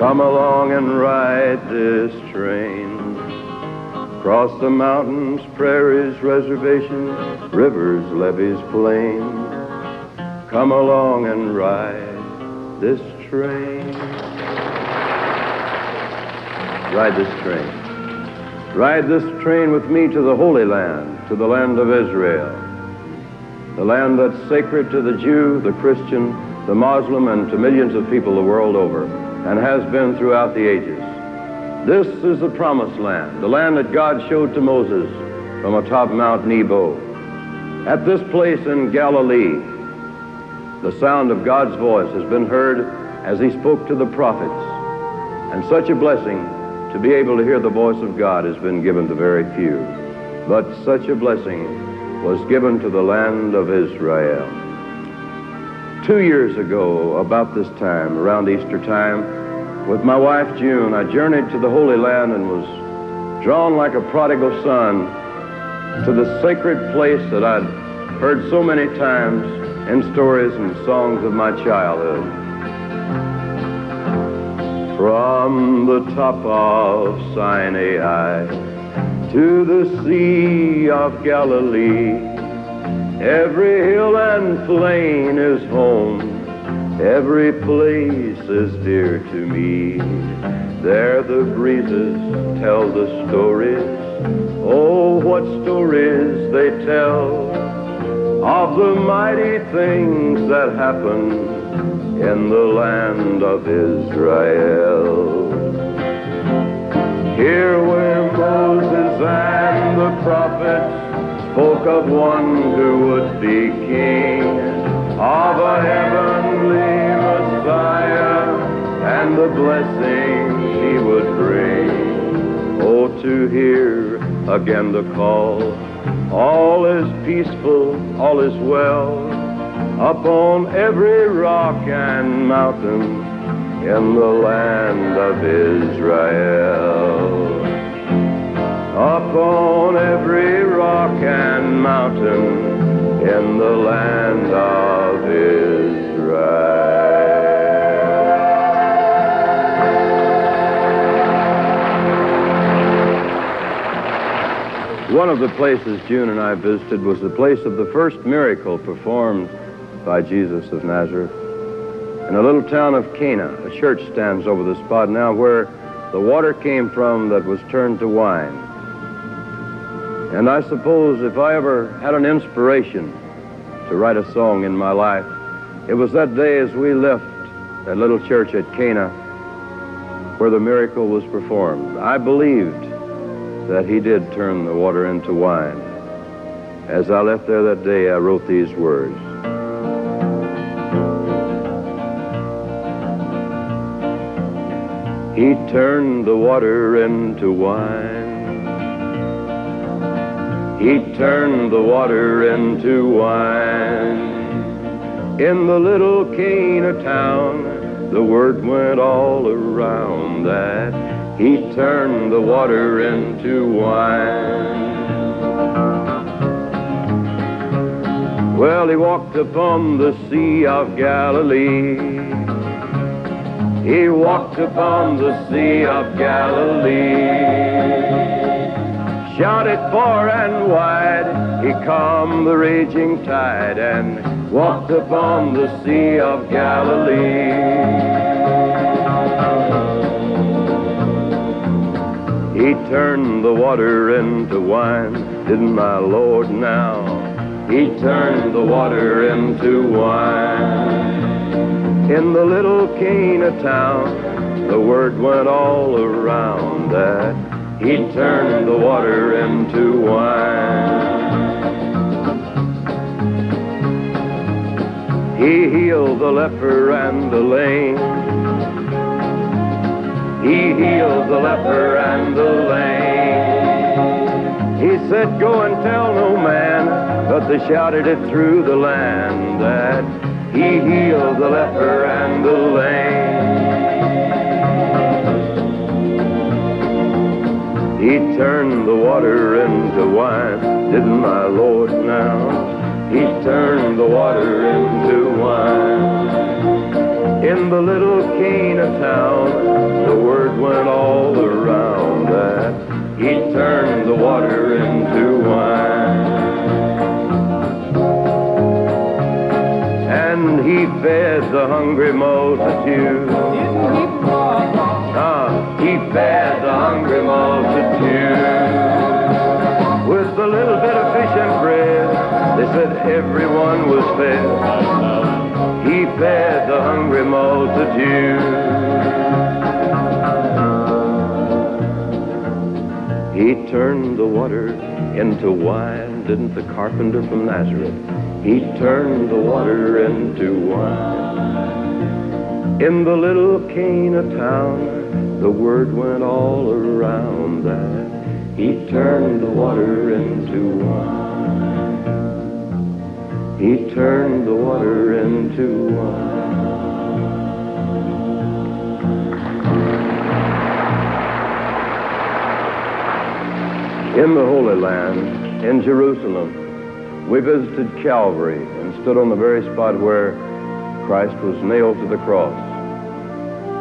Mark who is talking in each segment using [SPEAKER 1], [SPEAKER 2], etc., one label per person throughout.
[SPEAKER 1] Come along and ride this train. Cross the mountains, prairies, reservations, rivers, levees, plains. Come along and ride this train. Ride this train. Ride this train with me to the Holy Land, to the land of Israel. The land that's sacred to the Jew, the Christian, the Muslim, and to millions of people the world over, and has been throughout the ages. This is the promised land, the land that God showed to Moses from atop Mount Nebo. At this place in Galilee, the sound of God's voice has been heard as he spoke to the prophets. And such a blessing to be able to hear the voice of God has been given to very few. But such a blessing was given to the land of Israel. 2 years ago, about this time, around Easter time, with my wife June, I journeyed to the Holy Land and was drawn like a prodigal son to the sacred place that I'd heard so many times in stories and songs of my childhood. From the top of Sinai to the Sea of Galilee, every hill and plain is home, every place is dear to me. There the breezes tell the stories, oh, what stories they tell of the mighty things that happen in the land of Israel. Here where Moses and the prophets spoke of one who would be king, of a heavenly Messiah and the blessings he would bring. Oh, to hear again the call, all is peaceful, all is well, upon every rock and mountain in the land of Israel. Upon every rock and mountain in the land of Israel. One of the places June and I visited was the place of the first miracle performed by Jesus of Nazareth. In a little town of Cana, a church stands over the spot now where the water came from that was turned to wine. And I suppose if I ever had an inspiration to write a song in my life, it was that day as we left that little church at Cana where the miracle was performed. I believed that he did turn the water into wine. As I left there that day, I wrote these words. He turned the water into wine. He turned the water into wine. In the little Cana town, the word went all around that he turned the water into wine. Well, he walked upon the Sea of Galilee. He walked upon the Sea of Galilee. Shouted far and wide, he calmed the raging tide and walked upon the Sea of Galilee. He turned the water into wine, didn't my Lord now? He turned the water into wine. In the little Cana town, the word went all around that he turned the water into wine. He healed the leper and the lame. He healed the leper and the lame. He said, go and tell no man, but they shouted it through the land that he healed the leper and the lame. He turned the water into wine, didn't my Lord now? He turned the water into wine. In In the little Cana town, the word went all around that he turned the water into wine. And he fed the hungry multitude. He fed the hungry multitude with a little bit of fish and bread. They said everyone was fed. He fed the hungry multitude. He turned the water into wine, didn't the carpenter from Nazareth? He turned the water into wine. In the little Cana town, the word went all around that he turned the water into wine. He turned the water into wine. In the Holy Land, in Jerusalem, we visited Calvary and stood on the very spot where Christ was nailed to the cross.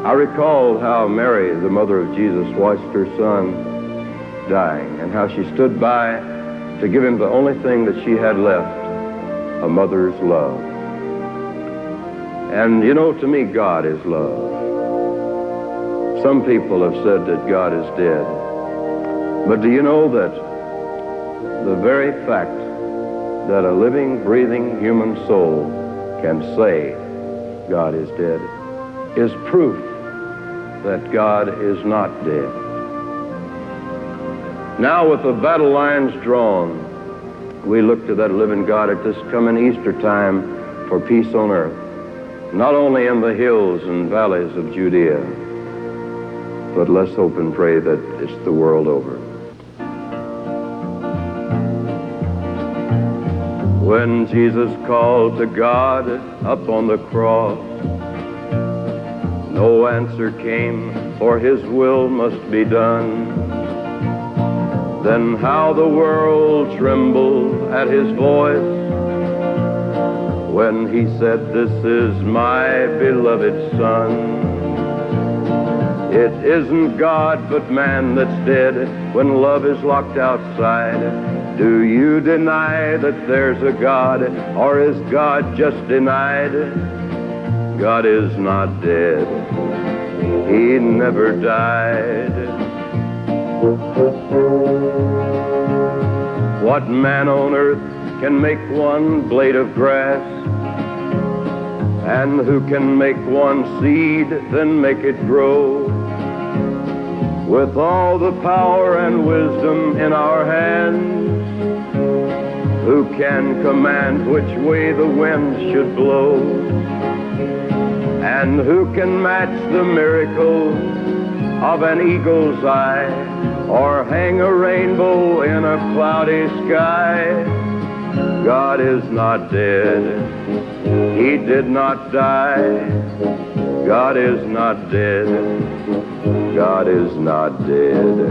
[SPEAKER 1] I recalled how Mary, the mother of Jesus, watched her son dying and how she stood by to give him the only thing that she had left, a mother's love. And you know, to me, God is love. Some people have said that God is dead. But do you know that the very fact that a living, breathing human soul can say God is dead is proof that God is not dead. Now, with the battle lines drawn, we look to that living God at this coming Easter time for peace on earth, not only in the hills and valleys of Judea, but let's hope and pray that it's the world over. When Jesus called to God up on the cross, no answer came, for his will must be done. Then how the world trembled at his voice when he said, "This is my beloved Son." It isn't God but man that's dead when love is locked outside. Do you deny that there's a God, or is God just denied? God is not dead. He never died. What man on earth can make one blade of grass? And who can make one seed, then make it grow? With all the power and wisdom in our hands, who can command which way the wind should blow? And who can match the miracle of an eagle's eye, or hang a rainbow in a cloudy sky? God is not dead. He did not die. God is not dead. God is not dead.